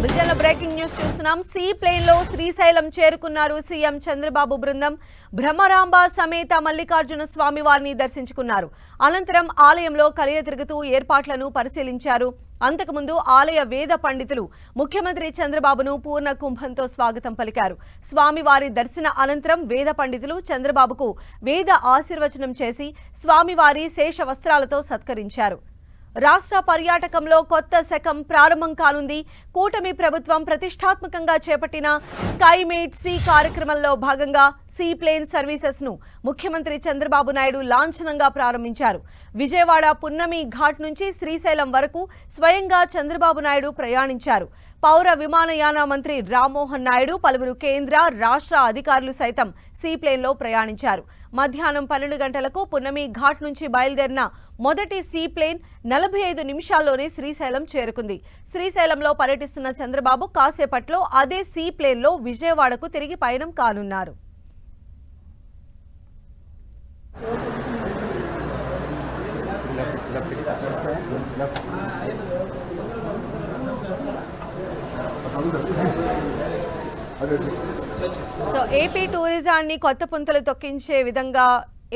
Vijayawada breaking news చూస్తున్నాం. Sea plane లో శ్రీశైలం చేరుకున్నారు సీఎం చంద్రబాబు బృందం. భ్రమరాంబ సమేత మల్లికార్జున స్వామి వారిని దర్శించుకున్నారు. అనంతరం ఆలయంలో కలియ తిరుగుతూ ఏర్పాట్లను పరిశీలించారు. అంతకుముందు ఆలయ వేద పండితులు ముఖ్యమంత్రి చంద్రబాబును పూర్ణ కుంభంతో స్వాగతం పలికారు. స్వామివారి దర్శన అనంతరం వేద పండితులు చంద్రబాబుకు వేద ఆశీర్వచనం చేసి స్వామివారి శేష వస్త్రాలతో సత్కరించారు. రాష్ట్ర పర్యాటకంలో కొత్త శకం ప్రారంభం కానుంది. కూటమి ప్రభుత్వం ప్రతిష్టాత్మకంగా చేపట్టిన స్కై మీట్ సీ కార్యక్రమంలో భాగంగా సీ ప్లేన్ సర్వీసెస్ ను ముఖ్యమంత్రి చంద్రబాబు నాయుడు లాంఛనంగా ప్రారంభించారు. విజయవాడ పున్నమి ఘాట్ నుంచి శ్రీశైలం వరకు స్వయంగా చంద్రబాబు నాయుడు ప్రయాణించారు. పౌర విమానయాన మంత్రి రామ్మోహన్ నాయుడు, పలువురు కేంద్ర రాష్ట్ర అధికారులు సైతం సీ ప్లేన్ లో ప్రయాణించారు. మధ్యాహ్నం 12 గంటలకు పున్నమి ఘాట్ నుంచి బయలుదేరిన మొదటి సీ ప్లేన్ 45 నిమిషాల్లోనే శ్రీశైలం చేరుకుంది. శ్రీశైలంలో పర్యటిస్తున్న చంద్రబాబు కాసేపట్లో అదే సీ ప్లేన్ లో విజయవాడకు తిరిగి పయనం కానున్నారు. సో ఏపీ టూరిజాన్ని కొత్త పుంతలు తొక్కించే విధంగా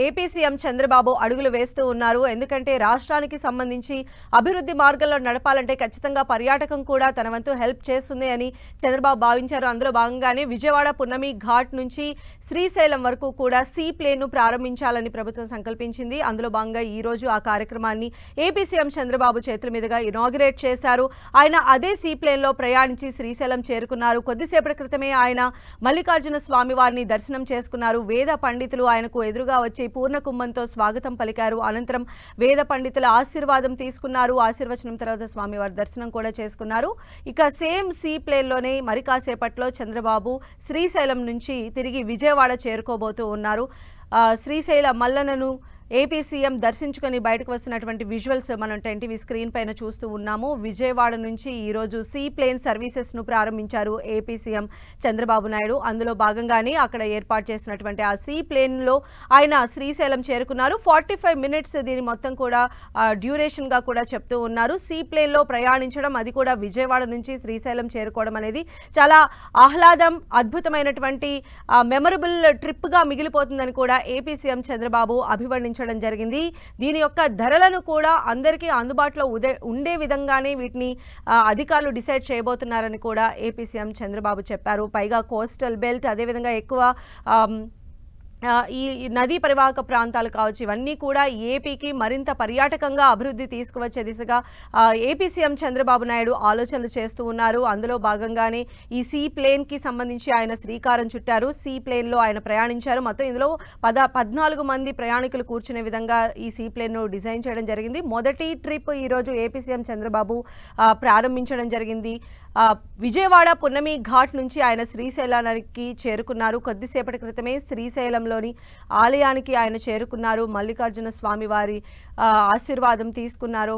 ఏపీ సీఎం చంద్రబాబు అడుగులు వేస్తూ ఉన్నారు. ఎందుకంటే రాష్ట్రానికి సంబంధించి అభివృద్ధి మార్గంలో నడపాలంటే ఖచ్చితంగా పర్యాటకం కూడా తన వంతు హెల్ప్ చేస్తుంది అని చంద్రబాబు భావించారు. అందులో భాగంగానే విజయవాడ పున్నమి ఘాట్ నుంచి శ్రీశైలం వరకు కూడా సీ ప్లేన్ ను ప్రారంభించాలని ప్రభుత్వం సంకల్పించింది. అందులో భాగంగా ఈ రోజు ఆ కార్యక్రమాన్ని ఏపీ సీఎం చంద్రబాబు చేతుల మీదుగా ఇనాగ్రేట్ చేశారు. ఆయన అదే సీ ప్లేన్ లో ప్రయాణించి శ్రీశైలం చేరుకున్నారు. కొద్దిసేపటి క్రితమే ఆయన మల్లికార్జున స్వామి వారిని దర్శనం చేసుకున్నారు. వేద పండితులు ఆయనకు ఎదురుగా వచ్చి పూర్ణ కుంభంతో స్వాగతం పలికారు. అనంతరం వేద పండితుల ఆశీర్వాదం తీసుకున్నారు. ఆశీర్వచనం తర్వాత స్వామివారి దర్శనం కూడా చేసుకున్నారు. ఇక సేమ్ సీ ప్లేన్ లోనే మరి కాసేపట్లో చంద్రబాబు శ్రీశైలం నుంచి తిరిగి విజయవాడ చేరుకోబోతూ ఉన్నారు. శ్రీశైల మల్లనను ఏపీ సీఎం దర్శించుకొని బయటకు వస్తున్నటువంటి విజువల్స్ మనం 10 స్క్రీన్ పైన చూస్తూ ఉన్నాము. విజయవాడ నుంచి ఈరోజు సీ ప్లేన్ సర్వీసెస్ ను ప్రారంభించారు ఏపీ సీఎం చంద్రబాబు నాయుడు. అందులో భాగంగానే అక్కడ ఏర్పాటు చేసినటువంటి ఆ సీ ప్లేన్ లో ఆయన శ్రీశైలం చేరుకున్నారు. 45 మినిట్స్ దీని మొత్తం కూడా డ్యూరేషన్ గా కూడా చెప్తూ ఉన్నారు. సీ ప్లేన్ లో ప్రయాణించడం, అది కూడా విజయవాడ నుంచి శ్రీశైలం చేరుకోవడం అనేది చాలా ఆహ్లాదం, అద్భుతమైనటువంటి మెమరబుల్ ట్రిప్ గా మిగిలిపోతుందని కూడా ఏపీ సీఎం చంద్రబాబు అభివర్ణించారు జరిగింది. దీని యొక్క ధరలను కూడా అందరికీ అందుబాటులో ఉండే విధంగానే వీటిని అధికారులు డిసైడ్ చేయబోతున్నారని కూడా ఏపీ సీఎం చంద్రబాబు చెప్పారు. పైగా కోస్టల్ బెల్ట్, అదేవిధంగా ఎక్కువ ఈ నదీ పరివాహక ప్రాంతాలు కావచ్చు, ఇవన్నీ కూడా ఏపీకి మరింత పర్యాటకంగా అభివృద్ధి తీసుకువచ్చే దిశగా ఏపీ సీఎం చంద్రబాబు నాయుడు ఆలోచనలు చేస్తూ ఉన్నారు. అందులో భాగంగానే ఈ సీ ప్లేన్ కి సంబంధించి ఆయన శ్రీకారం చుట్టారు. సీ ప్లేన్ లో ఆయన ప్రయాణించారు. మొత్తం ఇందులో 14 మంది ప్రయాణికులు కూర్చునే విధంగా ఈ సీ ప్లేన్ ను డిజైన్ చేయడం జరిగింది. మొదటి ట్రిప్ ఈ రోజు ఏపీ సీఎం చంద్రబాబు ప్రారంభించడం జరిగింది. విజయవాడ పున్నమి ఘాట్ నుంచి ఆయన శ్రీశైలానికి చేరుకున్నారు. కొద్దిసేపటి క్రితమే శ్రీశైలంలోని ఆలయానికి ఆయన చేరుకున్నారు. మల్లికార్జున స్వామి వారి ఆశీర్వాదం తీసుకున్నారు.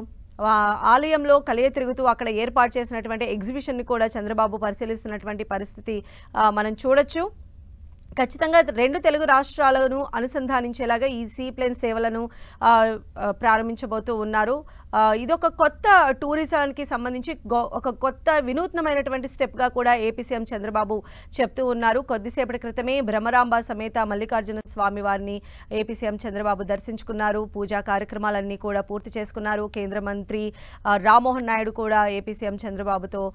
ఆలయంలో కలియ తిరుగుతూ అక్కడ ఏర్పాటు చేసినటువంటి ఎగ్జిబిషన్ ని కూడా చంద్రబాబు పరిశీలిస్తున్నటువంటి పరిస్థితి మనం చూడొచ్చు. ఖచ్చితంగా 2 తెలుగు రాష్ట్రాలను అనుసంధానించేలాగా ఈ సీ ప్లేన్ సేవలను ప్రారంభించబోతూ ఉన్నారు. ఇదొక కొత్త టూరిజానికి సంబంధించి ఒక కొత్త వినూత్నమైనటువంటి స్టెప్ గా కూడా ఏపీ సీఎం చంద్రబాబు చెప్తూ ఉన్నారు. కొద్దిసేపటి క్రితమే భ్రమరాంబ సమేత మల్లికార్జున స్వామి వారిని ఏపీ సీఎం చంద్రబాబు దర్శించుకున్నారు. పూజా కార్యక్రమాలన్నీ కూడా పూర్తి చేసుకున్నారు. కేంద్ర మంత్రి రామ్మోహన్ నాయుడు కూడా ఏపీ సీఎం చంద్రబాబుతో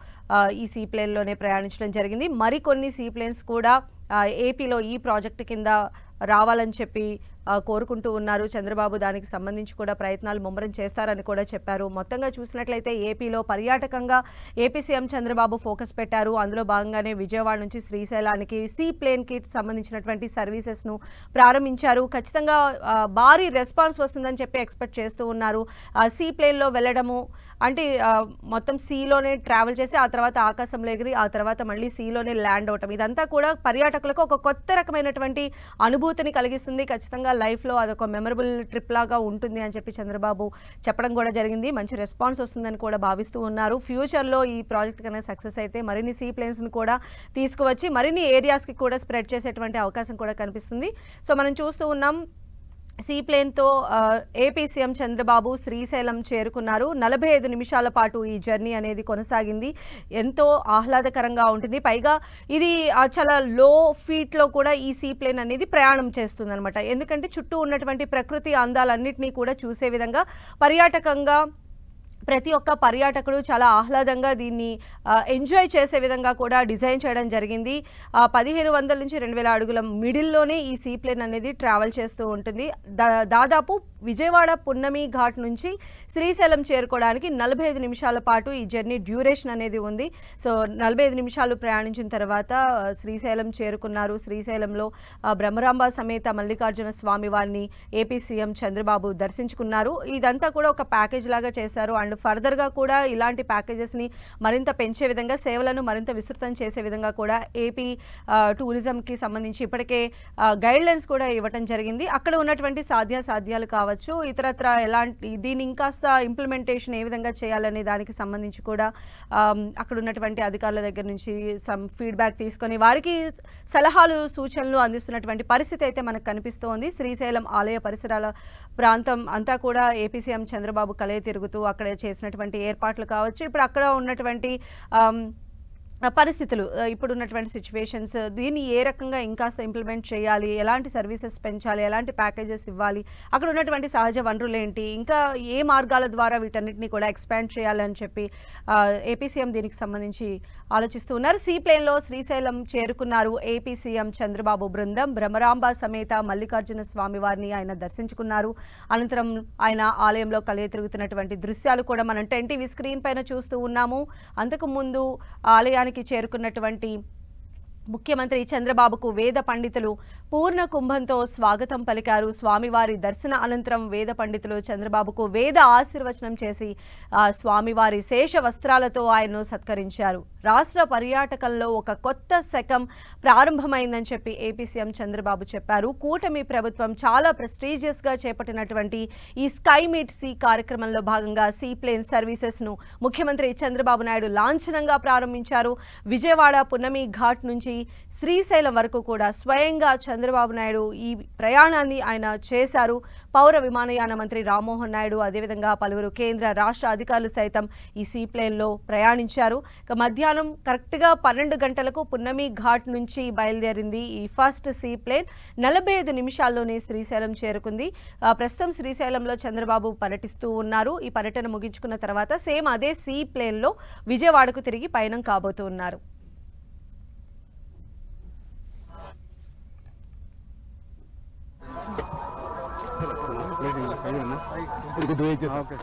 ఈ సీ ప్లేన్ లోనే ప్రయాణించడం జరిగింది. మరికొన్ని సీ ప్లేన్స్ కూడా ఏపీలో ఈ ప్రాజెక్టు కింద రావాలని చెప్పి కోరుకుంటూ ఉన్నారు. చంద్రబాబు దానికి సంబంధించి కూడా ప్రయత్నాలు ముమ్మరం చేస్తారని కూడా చెప్పారు. మొత్తంగా చూసినట్లయితే ఏపీలో పర్యాటకంగా ఏపీ సీఎం చంద్రబాబు ఫోకస్ పెట్టారు. అందులో భాగంగానే విజయవాడ నుంచి శ్రీశైలానికి సీ ప్లేన్ కి సంబంధించినటువంటి సర్వీసెస్ ను ప్రారంభించారు. ఖచ్చితంగా భారీ రెస్పాన్స్ వస్తుందని చెప్పి ఎక్స్పెక్ట్ చేస్తూ ఉన్నారు. సీ ప్లేన్ లో వెళ్ళడము అంటే మొత్తం సీలోనే ట్రావెల్ చేసి ఆ తర్వాత ఆకాశంలో ఎగిరి ఆ తర్వాత మళ్ళీ సీలోనే ల్యాండ్ అవటం, ఇదంతా కూడా పర్యాటకులకు ఒక కొత్త రకమైనటువంటి అనుభూతిని కలిగిస్తుంది. ఖచ్చితంగా లైఫ్ లో అదొక మెమరబుల్ ట్రిప్ లాగా ఉంటుంది అని చెప్పి చంద్రబాబు చెప్పడం కూడా జరిగింది. మంచి రెస్పాన్స్ వస్తుందని కూడా భావిస్తూ ఉన్నారు. ఫ్యూచర్ లో ఈ ప్రాజెక్ట్ కన్నా సక్సెస్ అయితే మరిన్ని సీ ప్లేన్స్ ను కూడా తీసుకువచ్చి మరిన్ని ఏరియాస్ కి కూడా స్ప్రెడ్ చేసేటువంటి అవకాశం కూడా కనిపిస్తుంది. సో మనం చూస్తూ ఉన్నాం సీప్లేన్తో ఏపీ సీఎం చంద్రబాబు శ్రీశైలం చేరుకున్నారు. 45 నిమిషాల పాటు ఈ జర్నీ అనేది కొనసాగింది. ఎంతో ఆహ్లాదకరంగా ఉంటుంది. పైగా ఇది చాలా లో ఫీట్లో కూడా ఈ సీప్లేన్ అనేది ప్రయాణం చేస్తుందన్నమాట. ఎందుకంటే చుట్టూ ఉన్నటువంటి ప్రకృతి అందాలన్నింటినీ కూడా చూసే విధంగా పర్యాటకంగా ప్రతి ఒక్క పర్యాటకుడు చాలా ఆహ్లాదంగా దీన్ని ఎంజాయ్ చేసే విధంగా కూడా డిజైన్ చేయడం జరిగింది. 1500 నుంచి 2000 అడుగుల మిడిల్లోనే ఈ సీప్లేన్ అనేది ట్రావెల్ చేస్తూ ఉంటుంది. దాదాపు విజయవాడ పున్నమి ఘాట్ నుంచి శ్రీశైలం చేరుకోవడానికి 45 నిమిషాల పాటు ఈ జర్నీ డ్యూరేషన్ అనేది ఉంది. సో 45 నిమిషాలు ప్రయాణించిన తర్వాత శ్రీశైలం చేరుకున్నారు. శ్రీశైలంలో బ్రహ్మరాంబ సమేత మల్లికార్జున స్వామి వారిని ఏపీ సీఎం చంద్రబాబు దర్శించుకున్నారు. ఇదంతా కూడా ఒక ప్యాకేజ్ లాగా చేశారు. అండ్ ఫర్దర్గా కూడా ఇలాంటి ప్యాకేజెస్ని మరింత పెంచే విధంగా, సేవలను మరింత విస్తృతం చేసే విధంగా కూడా ఏపీ టూరిజంకి సంబంధించి ఇప్పటికే గైడ్లైన్స్ కూడా ఇవ్వటం జరిగింది. అక్కడ ఉన్నటువంటి సాధ్యాసాధ్యాలు కావచ్చు, ఇతరత్ర ఎలాంటి దీన్ని ఇంకాస్త ఇంప్లిమెంటేషన్ ఏ విధంగా చేయాలనే దానికి సంబంధించి కూడా అక్కడ ఉన్నటువంటి అధికారుల దగ్గర నుంచి సమ్ ఫీడ్బ్యాక్ తీసుకొని వారికి సలహాలు సూచనలు అందిస్తున్నటువంటి పరిస్థితి అయితే మనకు కనిపిస్తోంది. శ్రీశైలం ఆలయ పరిసరాల ప్రాంతం అంతా కూడా ఏపీ సీఎం చంద్రబాబు కలే తిరుగుతూ అక్కడ చేసినటువంటి ఏర్పాట్లు కావచ్చు, ఇప్పుడు అక్కడ ఉన్నటువంటి పరిస్థితులు, ఇప్పుడున్నటువంటి సిచ్యువేషన్స్, దీన్ని ఏ రకంగా ఇంకాస్త ఇంప్లిమెంట్ చేయాలి, ఎలాంటి సర్వీసెస్ పెంచాలి, ఎలాంటి ప్యాకేజెస్ ఇవ్వాలి, అక్కడ ఉన్నటువంటి సహజ వనరులు ఏంటి, ఇంకా ఏ మార్గాల ద్వారా వీటన్నిటిని కూడా ఎక్స్పాండ్ చేయాలని చెప్పి ఏపీ సీఎం దీనికి సంబంధించి ఆలోచిస్తూ ఉన్నారు. సీప్లేన్లో శ్రీశైలం చేరుకున్నారు ఏపీ సీఎం చంద్రబాబు బృందం. బ్రహ్మరాంబ సమేత మల్లికార్జున స్వామి వారిని ఆయన దర్శించుకున్నారు. అనంతరం ఆయన ఆలయంలో కలియ తిరుగుతున్నటువంటి దృశ్యాలు కూడా మనం 10 టీవీ స్క్రీన్ పైన చూస్తూ ఉన్నాము. అంతకు ముందు ఆలయానికి చేరుకున్నటువంటి ముఖ్యమంత్రి చంద్రబాబుకు వేద పండితులు పూర్ణ కుంభంతో స్వాగతం పలికారు. స్వామివారి దర్శన అనంతరం వేద పండితులు చంద్రబాబుకు వేద ఆశీర్వచనం చేసి స్వామివారి శేష వస్త్రాలతో ఆయన్ను సత్కరించారు. రాష్ట్ర పర్యాటకంలో ఒక కొత్త శకం ప్రారంభమైందని చెప్పి ఏపీ సీఎం చంద్రబాబు చెప్పారు. కూటమి ప్రభుత్వం చాలా ప్రెస్టీజియస్గా చేపట్టినటువంటి ఈ స్కై మీట్ సీ కార్యక్రమంలో భాగంగా సీప్లేన్ సర్వీసెస్ను ముఖ్యమంత్రి చంద్రబాబు నాయుడు లాంఛనంగా ప్రారంభించారు. విజయవాడ పున్నమి ఘాట్ నుంచి శ్రీశైలం వరకు కూడా స్వయంగా చంద్రబాబు నాయుడు ఈ ప్రయాణాన్ని ఆయన చేశారు. పౌర విమానయాన మంత్రి రామ్మోహన్ నాయుడు, అదేవిధంగా పలువురు కేంద్ర రాష్ట్ర అధికారులు సైతం ఈ సీప్లేన్లో ప్రయాణించారు. ఇక మధ్యాహ్నం కరెక్ట్గా 12 గంటలకు పున్నమి ఘాట్ నుంచి బయలుదేరింది ఈ ఫస్ట్ సీప్లేన్. 45 నిమిషాల్లోనే శ్రీశైలం చేరుకుంది. ప్రస్తుతం శ్రీశైలంలో చంద్రబాబు పర్యటిస్తూ ఉన్నారు. ఈ పర్యటన ముగించుకున్న తర్వాత సేమ్ అదే సీప్లేన్లో విజయవాడకు తిరిగి పయనం కాబోతూ ఉన్నారు. ఓకే